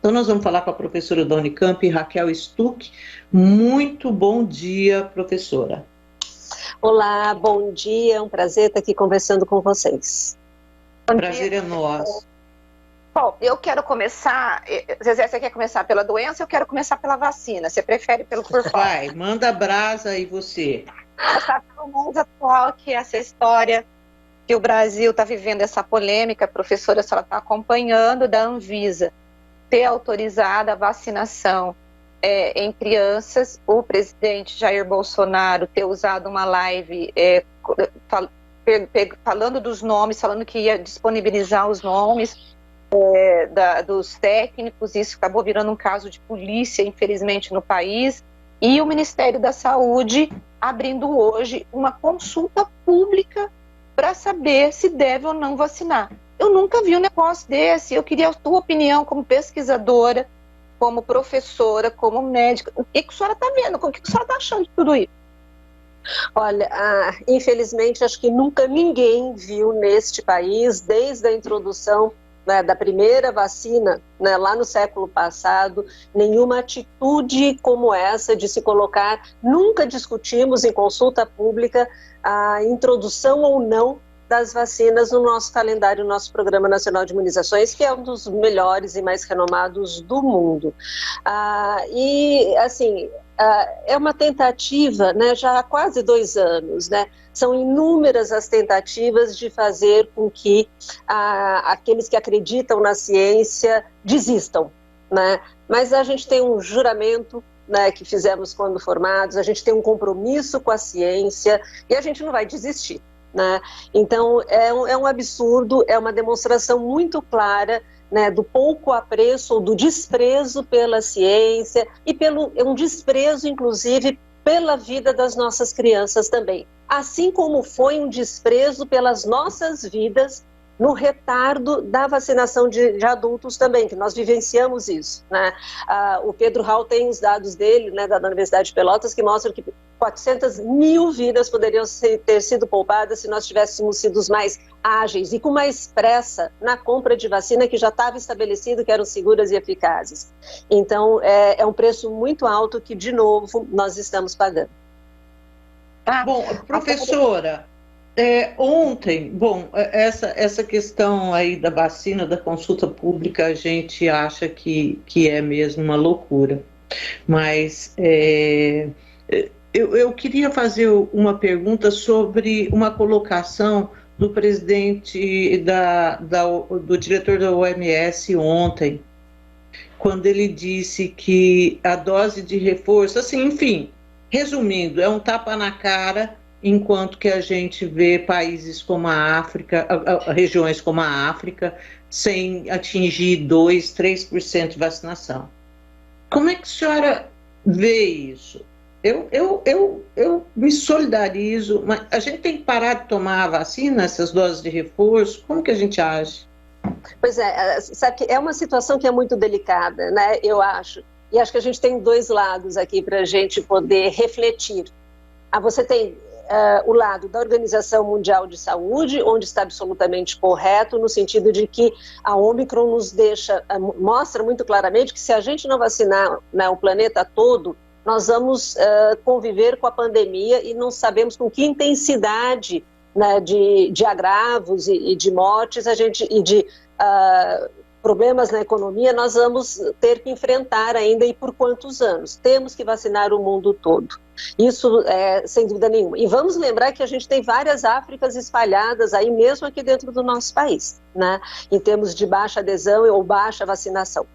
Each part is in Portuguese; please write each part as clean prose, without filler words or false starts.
Então, nós vamos falar com a professora da Unicamp, Raquel Stuck. Muito bom dia, professora. Olá, bom dia, é um prazer estar aqui conversando com vocês. O prazer é nosso. Bom, eu quero começar, Zezé, você quer começar pela doença ou eu quero começar pela vacina? Você prefere por qual? Vai, manda a brasa aí você. Começar pelo mundo atual, que é essa história que o Brasil está vivendo, essa polêmica, a professora, se ela está acompanhando, da Anvisa ter autorizado a vacinação em crianças, o presidente Jair Bolsonaro ter usado uma live falando dos nomes, falando que ia disponibilizar os nomes dos técnicos. Isso acabou virando um caso de polícia, infelizmente, no país, e o Ministério da Saúde abrindo hoje uma consulta pública para saber se deve ou não vacinar. Eu nunca vi um negócio desse. Eu queria a tua opinião como pesquisadora, como professora, como médica. O que a senhora está vendo? O que a senhora está achando de tudo isso? Olha, infelizmente, acho que nunca ninguém viu neste país, desde a introdução da primeira vacina, lá no século passado, nenhuma atitude como essa de se colocar. Nunca discutimos em consulta pública a introdução ou não das vacinas no nosso calendário, no nosso Programa Nacional de Imunizações, que é um dos melhores e mais renomados do mundo. É uma tentativa, já há quase 2 anos, São inúmeras as tentativas de fazer com que aqueles que acreditam na ciência desistam, Mas a gente tem um juramento, que fizemos quando formados, a gente tem um compromisso com a ciência e a gente não vai desistir. Então, é um absurdo, é uma demonstração muito clara do pouco apreço ou do desprezo pela ciência e um desprezo, inclusive, pela vida das nossas crianças também. Assim como foi um desprezo pelas nossas vidas no retardo da vacinação de adultos também, que nós vivenciamos isso. O Pedro Hall tem os dados dele, da Universidade de Pelotas, que mostram que 400 mil vidas poderiam ter sido poupadas se nós tivéssemos sido mais ágeis e com mais pressa na compra de vacina, que já estava estabelecido que eram seguras e eficazes. Então, é um preço muito alto que, de novo, nós estamos pagando. Bom, professora, ontem, essa questão aí da vacina, da consulta pública, a gente acha que é mesmo uma loucura, mas eu queria fazer uma pergunta sobre uma colocação do presidente, do diretor da OMS ontem, quando ele disse que a dose de reforço, assim, enfim, resumindo, é um tapa na cara, enquanto que a gente vê países como a África, regiões como a África, sem atingir 2%, 3% de vacinação. Como é que a senhora vê isso? Eu me solidarizo, mas a gente tem que parar de tomar a vacina, essas doses de reforço? Como que a gente age? Pois sabe que é uma situação que é muito delicada, eu acho. E acho que a gente tem 2 lados aqui para a gente poder refletir. Você tem o lado da Organização Mundial de Saúde, onde está absolutamente correto, no sentido de que a Ômicron mostra muito claramente que se a gente não vacinar o planeta todo, nós vamos conviver com a pandemia e não sabemos com que intensidade de agravos e de mortes e de problemas na economia nós vamos ter que enfrentar ainda e por quantos anos. Temos que vacinar o mundo todo. Isso sem dúvida nenhuma. E vamos lembrar que a gente tem várias Áfricas espalhadas aí mesmo aqui dentro do nosso país, em termos de baixa adesão ou baixa vacinação.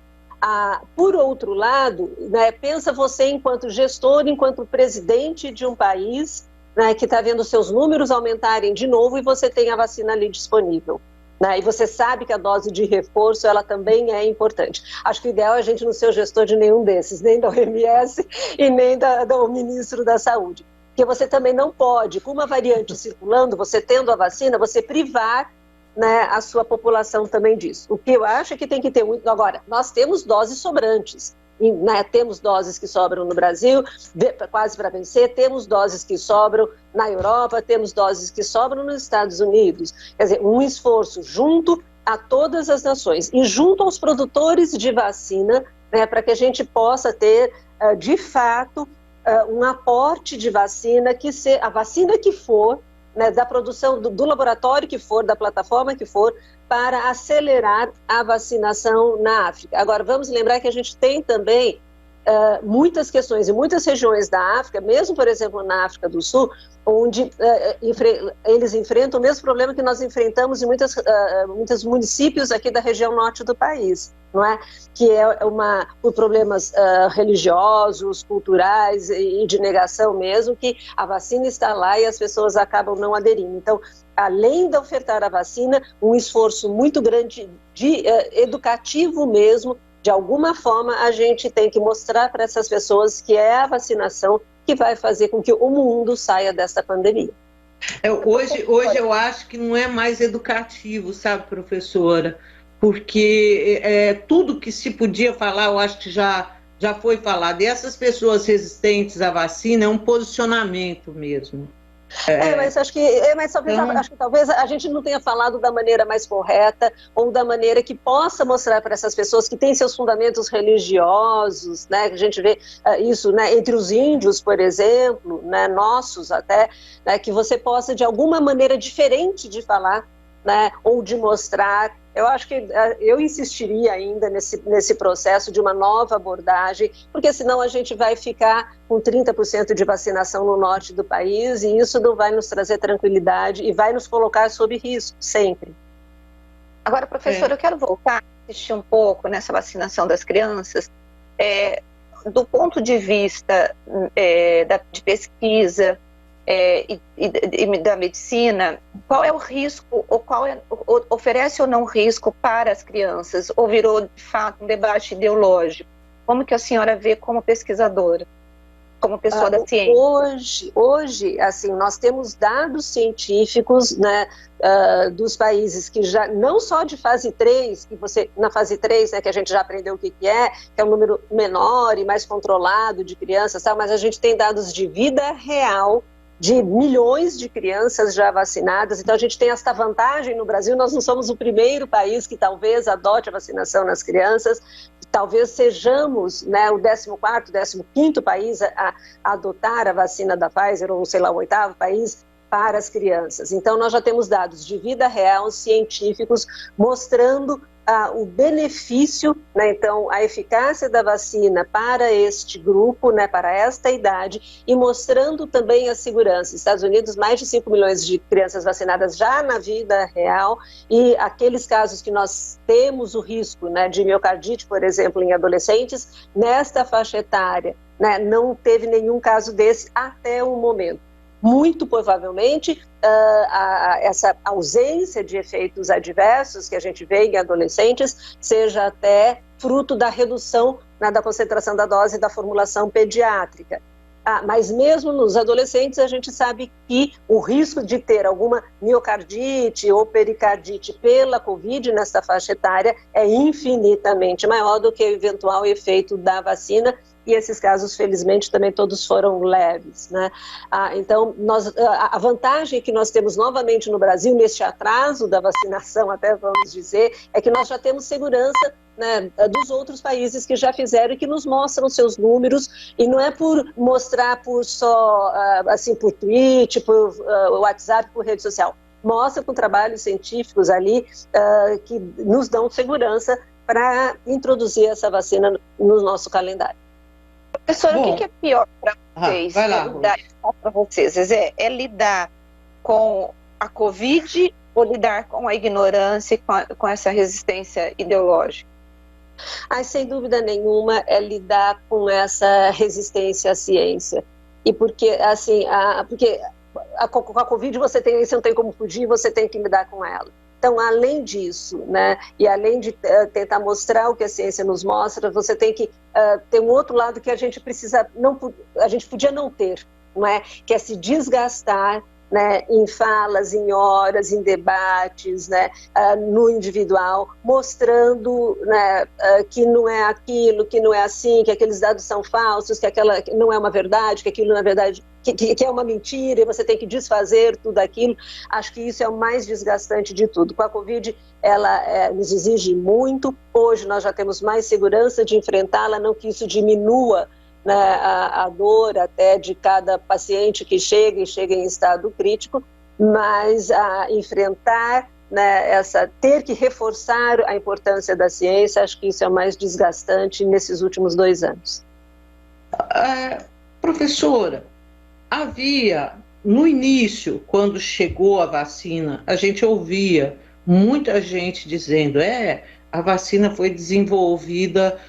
Por outro lado, pensa você enquanto gestor, enquanto presidente de um país que está vendo seus números aumentarem de novo e você tem a vacina ali disponível. E você sabe que a dose de reforço ela também é importante. Acho que o ideal é a gente não ser o gestor de nenhum desses, nem da OMS e nem do ministro da Saúde. Porque você também não pode, com uma variante circulando, você tendo a vacina, você privar a sua população também disso. O que eu acho é que tem que ter muito. Agora, nós temos doses sobrantes. Temos doses que sobram no Brasil, quase para vencer, temos doses que sobram na Europa, temos doses que sobram nos Estados Unidos. Quer dizer, um esforço junto a todas as nações e junto aos produtores de vacina, né, para que a gente possa ter, de fato, um aporte de vacina, a vacina que for, né, da produção do laboratório que for, da plataforma que for, para acelerar a vacinação na África. Agora, vamos lembrar que a gente tem também muitas questões em muitas regiões da África, mesmo, por exemplo, na África do Sul, onde eles enfrentam o mesmo problema que nós enfrentamos em muitos municípios aqui da região norte do país, não é? Que é por problemas religiosos, culturais e de negação mesmo, que a vacina está lá e as pessoas acabam não aderindo. Então, além de ofertar a vacina, um esforço muito grande educativo mesmo. De alguma forma, a gente tem que mostrar para essas pessoas que é a vacinação que vai fazer com que o mundo saia dessa pandemia. Hoje eu acho que não é mais educativo, sabe, professora? Porque tudo que se podia falar, eu acho que já foi falado. E essas pessoas resistentes à vacina é um posicionamento mesmo. Mas acho que talvez a gente não tenha falado da maneira mais correta ou da maneira que possa mostrar para essas pessoas que têm seus fundamentos religiosos, né? A gente vê isso, né, entre os índios, por exemplo, né, nossos até, né, que você possa de alguma maneira diferente de falar, né, ou de mostrar. Eu acho que eu insistiria ainda nesse processo de uma nova abordagem, porque senão a gente vai ficar com 30% de vacinação no norte do país e isso não vai nos trazer tranquilidade e vai nos colocar sob risco, sempre. Agora, professora, eu quero voltar a insistir um pouco nessa vacinação das crianças, do ponto de vista de pesquisa, e da medicina, qual é o risco, ou oferece ou não risco para as crianças, ou virou de fato um debate ideológico? Como que a senhora vê como pesquisadora, como pessoa da ciência? Hoje, assim, nós temos dados científicos, né, dos países que já, não só de fase 3, na fase 3, né, que a gente já aprendeu o que é um número menor e mais controlado de crianças, tá? Mas a gente tem dados de vida real, de milhões de crianças já vacinadas, então a gente tem esta vantagem no Brasil, nós não somos o primeiro país que talvez adote a vacinação nas crianças, talvez sejamos, né, o 14º, 15º país a adotar a vacina da Pfizer, ou sei lá, o 8º país para as crianças. Então nós já temos dados de vida real, científicos, mostrando o benefício, né, então a eficácia da vacina para este grupo, né, para esta idade, e mostrando também a segurança. Estados Unidos, mais de 5 milhões de crianças vacinadas já na vida real, e aqueles casos que nós temos o risco, né, de miocardite, por exemplo, em adolescentes, nesta faixa etária, né, não teve nenhum caso desse até o momento. Muito provavelmente, essa ausência de efeitos adversos que a gente vê em adolescentes seja até fruto da redução, né, da concentração da dose da formulação pediátrica. Mas mesmo nos adolescentes, a gente sabe que o risco de ter alguma miocardite ou pericardite pela Covid nessa faixa etária é infinitamente maior do que o eventual efeito da vacina, e esses casos, felizmente, também todos foram leves, né? Então, a vantagem que nós temos novamente no Brasil, neste atraso da vacinação, até vamos dizer, é que nós já temos segurança, né, dos outros países que já fizeram e que nos mostram seus números, e não é por mostrar assim, por tweet, por WhatsApp, por rede social. Mostra com trabalhos científicos ali que nos dão segurança para introduzir essa vacina no nosso calendário. Professora, o que é pior para vocês? É lidar com a Covid ou lidar com a ignorância e com essa resistência ideológica? Sem dúvida nenhuma é lidar com essa resistência à ciência. E porque, assim, com a Covid você não tem como fugir, você tem que lidar com ela. Então, além disso, né, e além de tentar mostrar o que a ciência nos mostra, você tem que ter um outro lado que a gente podia não ter, não é? Que é se desgastar né, em falas, em horas, em debates, né, no individual, mostrando, né, que não é aquilo, que não é assim, que aqueles dados são falsos, que aquela não é uma verdade, que aquilo na verdade que é uma mentira e você tem que desfazer tudo aquilo. Acho que isso é o mais desgastante de tudo. Com a Covid, ela nos exige muito. Hoje nós já temos mais segurança de enfrentá-la, não que isso diminua, né, a dor até de cada paciente que chega em estado crítico, mas a enfrentar, né, ter que reforçar a importância da ciência, acho que isso é o mais desgastante nesses últimos 2 anos. Professora, havia, no início, quando chegou a vacina, a gente ouvia muita gente dizendo, a vacina foi desenvolvida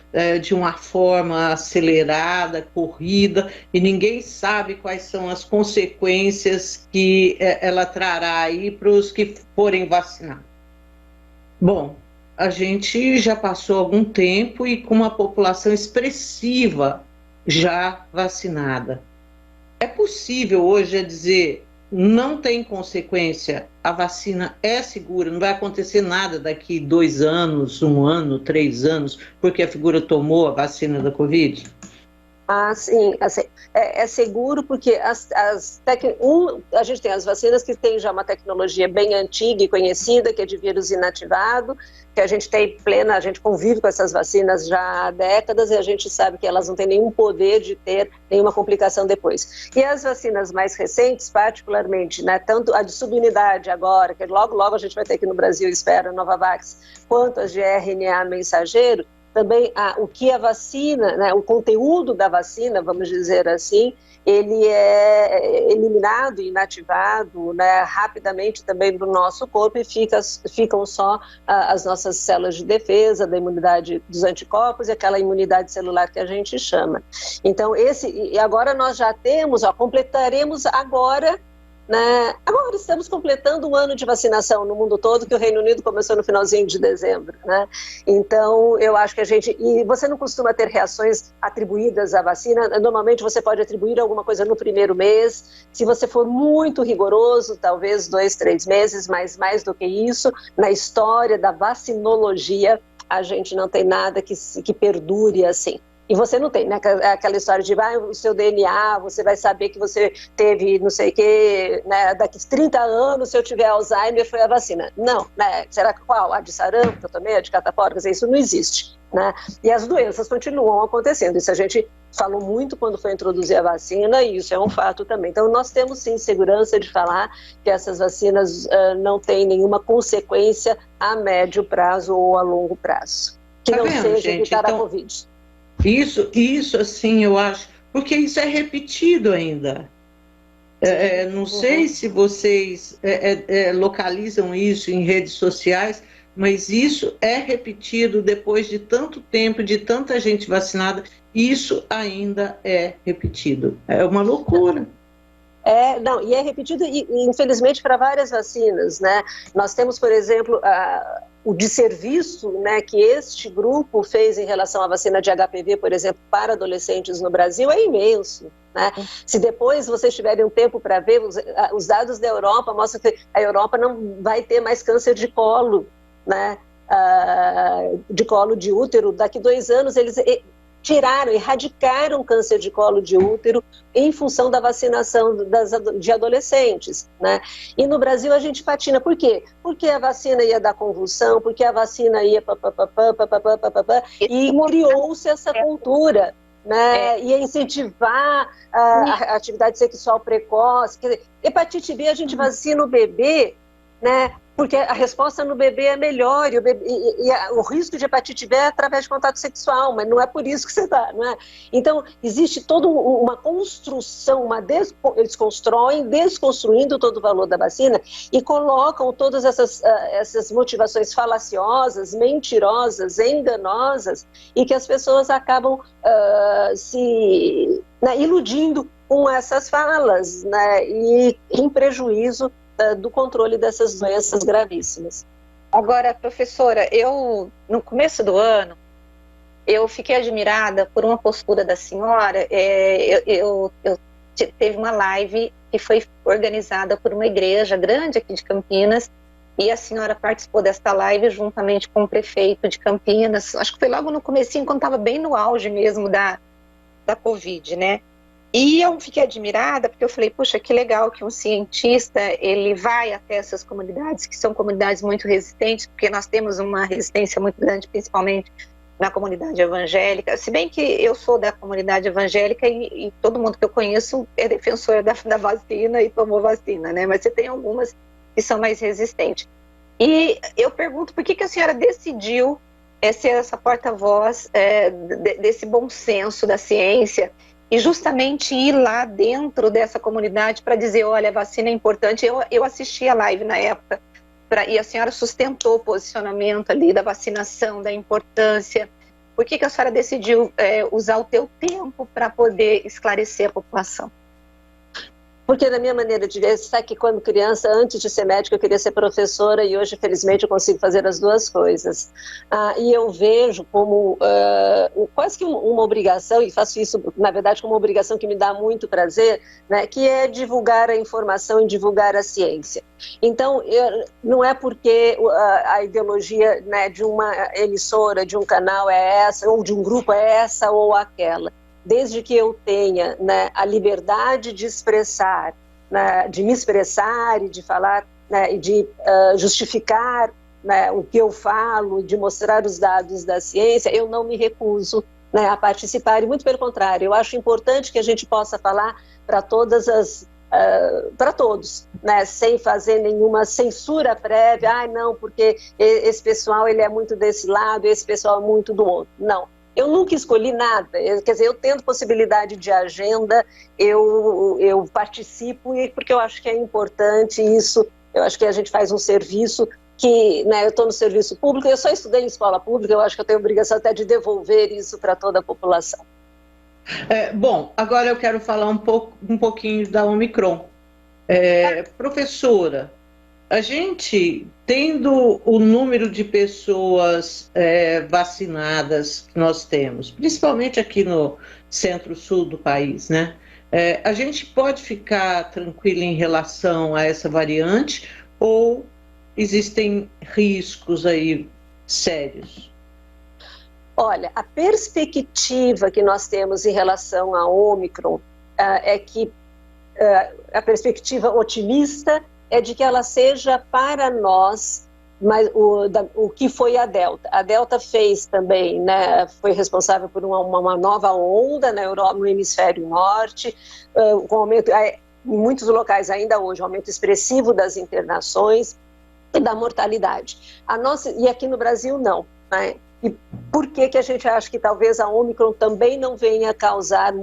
de uma forma acelerada, corrida, e ninguém sabe quais são as consequências que ela trará aí para os que forem vacinados. Bom, a gente já passou algum tempo e com uma população expressiva já vacinada. É possível hoje dizer, não tem consequência, a vacina é segura, não vai acontecer nada daqui 2 anos, 1 ano, 3 anos, porque a figura tomou a vacina da Covid? Sim, assim, é seguro porque a gente tem as vacinas que tem já uma tecnologia bem antiga e conhecida, que é de vírus inativado, que a gente a gente convive com essas vacinas já há décadas e a gente sabe que elas não têm nenhum poder de ter nenhuma complicação depois. E as vacinas mais recentes, particularmente, né, tanto a de subunidade agora, que logo a gente vai ter aqui no Brasil, espero, a Novavax, quanto as de RNA mensageiro, também o que a vacina, né, o conteúdo da vacina, vamos dizer assim, ele é eliminado e inativado, né, rapidamente também do nosso corpo e ficam só as nossas células de defesa, da imunidade dos anticorpos e aquela imunidade celular que a gente chama. Então, e agora nós já temos, completaremos agora, né? Agora estamos completando 1 ano de vacinação no mundo todo, que o Reino Unido começou no finalzinho de dezembro, né? Então, eu acho que e você não costuma ter reações atribuídas à vacina, normalmente você pode atribuir alguma coisa no primeiro mês, se você for muito rigoroso, talvez 2, 3 meses, mas mais do que isso, na história da vacinologia, a gente não tem nada que perdure assim. E você não tem, né, aquela história de o seu DNA, você vai saber que você teve não sei o quê, né, daqui 30 anos, se eu tiver Alzheimer, foi a vacina. Não, né, será que qual? A de sarampo, que eu tomei, a de catapora, quer dizer, isso não existe, né? E as doenças continuam acontecendo, isso a gente falou muito quando foi introduzir a vacina e isso é um fato também. Então nós temos sim segurança de falar que essas vacinas não têm nenhuma consequência a médio prazo ou a longo prazo, que não seja evitar a Covid. Isso assim, eu acho, porque isso é repetido ainda. Não sei se vocês localizam isso em redes sociais, mas isso é repetido depois de tanto tempo, de tanta gente vacinada, isso ainda é repetido. É uma loucura. E é repetido, e infelizmente, para várias vacinas, né? Nós temos, por exemplo, o desserviço, né, que este grupo fez em relação à vacina de HPV, por exemplo, para adolescentes no Brasil, é imenso, né? Se depois vocês tiverem um tempo para ver, os dados da Europa mostram que a Europa não vai ter mais câncer de colo, né? De colo de útero. Daqui 2 anos eles erradicaram câncer de colo de útero em função da vacinação de adolescentes, né? E no Brasil a gente patina, por quê? Porque a vacina ia dar convulsão, porque a vacina ia e criou-se essa cultura, né? Ia incentivar a atividade sexual precoce. Quer dizer, hepatite B a gente vacina o bebê, né? Porque a resposta no bebê é melhor, o risco de hepatite B é através de contato sexual, mas não é por isso que você está, não é? Então, existe toda uma construção, eles constroem, desconstruindo todo o valor da vacina e colocam todas essas motivações falaciosas, mentirosas, enganosas, e que as pessoas acabam iludindo com essas falas, né? E em prejuízo do controle dessas doenças gravíssimas. Agora, professora, no começo do ano, eu fiquei admirada por uma postura da senhora. Eu teve uma live que foi organizada por uma igreja grande aqui de Campinas, e a senhora participou desta live juntamente com o prefeito de Campinas, acho que foi logo no comecinho, quando estava bem no auge mesmo da Covid, né? E eu fiquei admirada, porque eu falei, puxa, que legal que um cientista, ele vai até essas comunidades, que são comunidades muito resistentes, porque nós temos uma resistência muito grande, principalmente na comunidade evangélica, se bem que eu sou da comunidade evangélica e todo mundo que eu conheço é defensor da vacina e tomou vacina, né? Mas você tem algumas que são mais resistentes. E eu pergunto, por que a senhora decidiu ser essa porta-voz desse bom senso da ciência e justamente ir lá dentro dessa comunidade para dizer, olha, a vacina é importante. Eu assisti a live na época, e a senhora sustentou o posicionamento ali da vacinação, da importância. Por que a senhora decidiu usar o teu tempo para poder esclarecer a população? Porque na minha maneira de ver, sabe que quando criança, antes de ser médica, eu queria ser professora e hoje, felizmente, eu consigo fazer as duas coisas. E eu vejo como quase que uma obrigação, e faço isso, na verdade, como uma obrigação que me dá muito prazer, né, que é divulgar a informação e divulgar a ciência. Então, não é porque a ideologia, né, de uma emissora, de um canal é essa, ou de um grupo é essa ou aquela. Desde que eu tenha, né, a liberdade de expressar, né, de me expressar e de falar, né, e de justificar, né, o que eu falo, de mostrar os dados da ciência, eu não me recuso, né, a participar, e muito pelo contrário, eu acho importante que a gente possa falar para para todos, né, sem fazer nenhuma censura prévia, não, porque esse pessoal ele é muito desse lado, esse pessoal é muito do outro, não. Eu nunca escolhi nada, quer dizer, eu tendo possibilidade de agenda, eu participo, porque eu acho que é importante isso, eu acho que a gente faz um serviço que, né, eu estou no serviço público, eu só estudei em escola pública, eu acho que eu tenho obrigação até de devolver isso para toda a população. Bom, agora eu quero falar um pouquinho da Omicron. Professora, a gente, tendo o número de pessoas vacinadas que nós temos, principalmente aqui no centro-sul do país, né? A gente pode ficar tranquila em relação a essa variante ou existem riscos aí sérios? Olha, a perspectiva que nós temos em relação à Omicron é que a perspectiva otimista é de que ela seja para nós, mas o que foi a Delta. A Delta fez também, né, foi responsável por uma nova onda na Europa, no hemisfério norte, com aumento, em muitos locais ainda hoje, um aumento expressivo das internações e da mortalidade. E aqui no Brasil não, né? E por que a gente acha que talvez a Omicron também não venha causar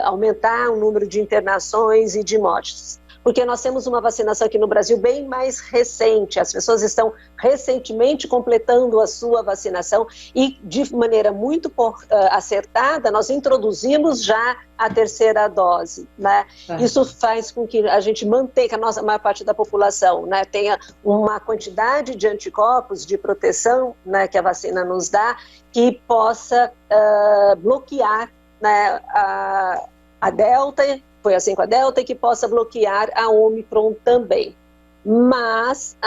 aumentar o número de internações e de mortes? Porque nós temos uma vacinação aqui no Brasil bem mais recente, as pessoas estão recentemente completando a sua vacinação e de maneira muito acertada, nós introduzimos já a terceira dose, né? Isso faz com que a gente mantenha, que a maior parte da população, né, tenha uma quantidade de anticorpos de proteção, né, que a vacina nos dá, que possa bloquear, né, a Delta. Foi assim com a Delta, e que possa bloquear a Omicron também. Mas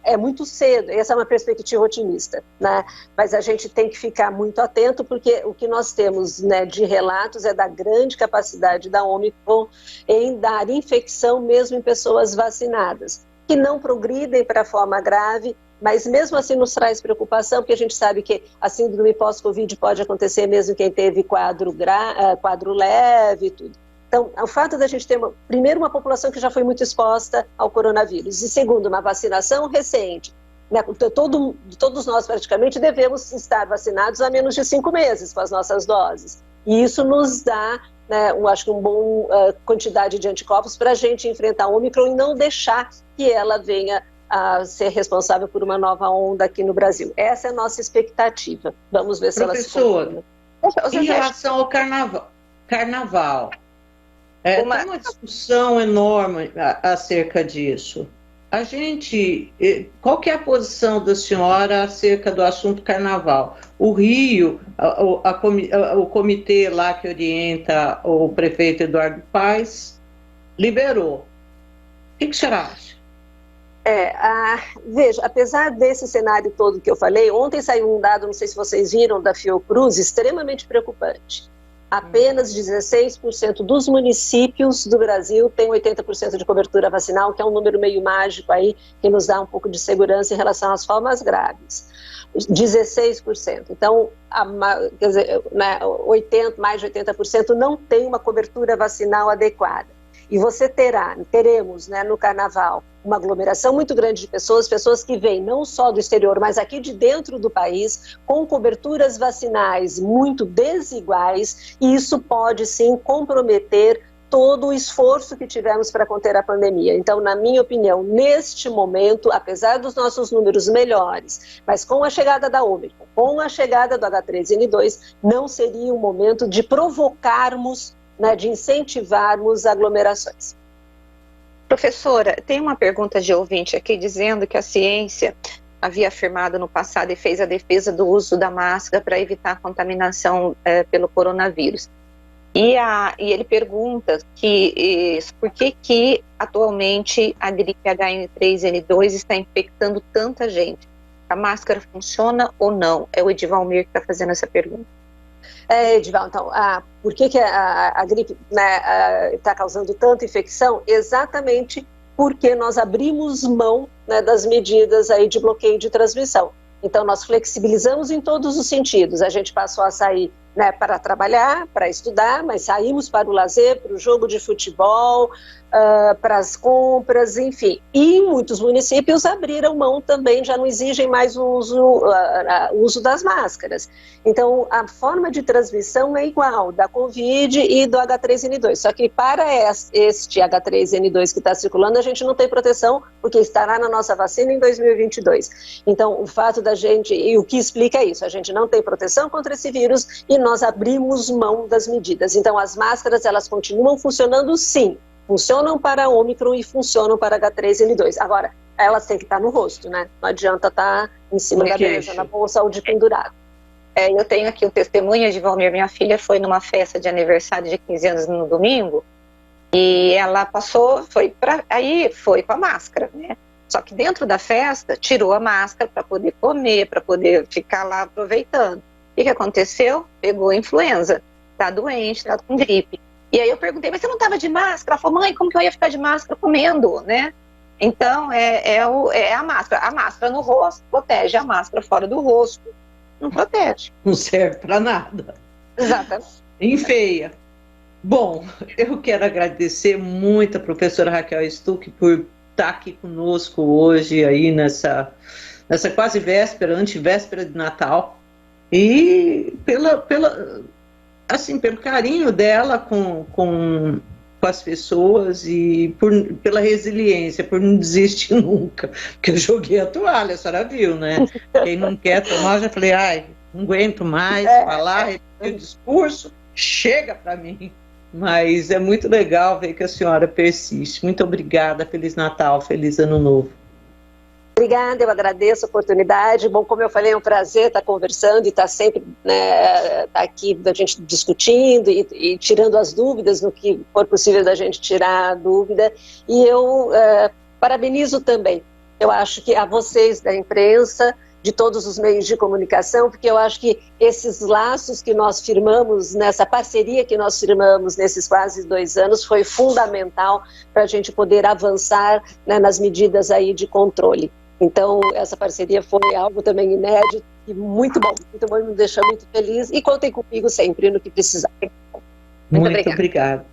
é muito cedo, essa é uma perspectiva otimista, né? Mas a gente tem que ficar muito atento, porque o que nós temos, né, de relatos é da grande capacidade da Omicron em dar infecção mesmo em pessoas vacinadas, que não progridem para a forma grave, mas mesmo assim nos traz preocupação, porque a gente sabe que a síndrome pós-Covid pode acontecer mesmo quem teve quadro leve e tudo. Então, o fato da gente ter, primeiro, uma população que já foi muito exposta ao coronavírus, e segundo, uma vacinação recente, né? Todos nós praticamente devemos estar vacinados há menos de 5 meses com as nossas doses. E isso nos dá, né, acho que uma boa quantidade de anticorpos para a gente enfrentar a Omicron e não deixar que ela venha a ser responsável por uma nova onda aqui no Brasil. Essa é a nossa expectativa. Vamos ver se ela se confirma. Em relação ao carnaval, tem uma discussão enorme acerca disso. Qual que é a posição da senhora acerca do assunto carnaval? O Rio, o comitê lá que orienta o prefeito Eduardo Paes, liberou. O que a senhora acha? Veja, apesar desse cenário todo que eu falei, ontem saiu um dado, não sei se vocês viram, da Fiocruz, extremamente preocupante. Apenas 16% dos municípios do Brasil têm 80% de cobertura vacinal, que é um número meio mágico aí, que nos dá um pouco de segurança em relação às formas graves. 16%. Então, quer dizer, né, mais de 80% não tem uma cobertura vacinal adequada. E teremos, né, no Carnaval, uma aglomeração muito grande de pessoas que vêm não só do exterior, mas aqui de dentro do país, com coberturas vacinais muito desiguais, e isso pode, sim, comprometer todo o esforço que tivemos para conter a pandemia. Então, na minha opinião, neste momento, apesar dos nossos números melhores, mas com a chegada da Ômicron, com a chegada do H3N2, não seria um momento de provocarmos, né, de incentivarmos aglomerações. Professora, tem uma pergunta de ouvinte aqui dizendo que a ciência havia afirmado no passado e fez a defesa do uso da máscara para evitar a contaminação pelo coronavírus. E ele pergunta por que atualmente a gripe H3N2 está infectando tanta gente? A máscara funciona ou não? É o Edivalmir que está fazendo essa pergunta. Edival, então, por que a gripe, né, está causando tanta infecção? Exatamente porque nós abrimos mão, né, das medidas aí de bloqueio de transmissão. Então, nós flexibilizamos em todos os sentidos. A gente passou a sair, né, para trabalhar, para estudar, mas saímos para o lazer, para o jogo de futebol, para as compras, enfim. E muitos municípios abriram mão também, já não exigem mais o uso das máscaras. Então, a forma de transmissão é igual da Covid e do H3N2, só que para este H3N2 que está circulando, a gente não tem proteção, porque estará na nossa vacina em 2022. Então, o fato da gente, e o que explica isso, a gente não tem proteção contra esse vírus e nós abrimos mão das medidas. Então, as máscaras, elas continuam funcionando sim, funcionam para a Ômicron e funcionam para H3N2. Agora, elas têm que estar no rosto, né? Não adianta estar em cima da mesa, na bolsa ou de pendurado. Eu tenho aqui o testemunho de Valmir. Minha filha foi numa festa de aniversário de 15 anos no domingo e ela foi com a máscara, né? Só que dentro da festa, tirou a máscara para poder comer, para poder ficar lá aproveitando. O que aconteceu? Pegou a influenza, tá doente, está com gripe. E aí eu perguntei, mas você não estava de máscara? Ela falou, mãe, como que eu ia ficar de máscara comendo, né? Então, é a máscara. A máscara no rosto protege, a máscara fora do rosto não protege. Não serve para nada. Exatamente. Enfeia. Bom, eu quero agradecer muito a professora Raquel Stuck por estar aqui conosco hoje, aí nessa quase véspera, antevéspera de Natal, e pelo carinho dela com as pessoas e pela resiliência, por não desistir nunca, porque eu joguei a toalha, a senhora viu, né? Quem não quer tomar, eu já falei, não aguento mais falar, repetir o discurso, chega para mim. Mas é muito legal ver que a senhora persiste. Muito obrigada, Feliz Natal, Feliz Ano Novo. Obrigada, eu agradeço a oportunidade. Bom, como eu falei, é um prazer estar conversando e estar sempre, né, aqui a gente discutindo e tirando as dúvidas no que for possível da gente tirar a dúvida. E eu parabenizo também, eu acho que a vocês da imprensa, de todos os meios de comunicação, porque eu acho que esses laços que nós firmamos, nessa parceria que nós firmamos nesses quase 2 anos, foi fundamental para a gente poder avançar, né, nas medidas aí de controle. Então, essa parceria foi algo também inédito e muito bom, me deixa muito feliz, e contem comigo sempre no que precisar. Muito obrigada.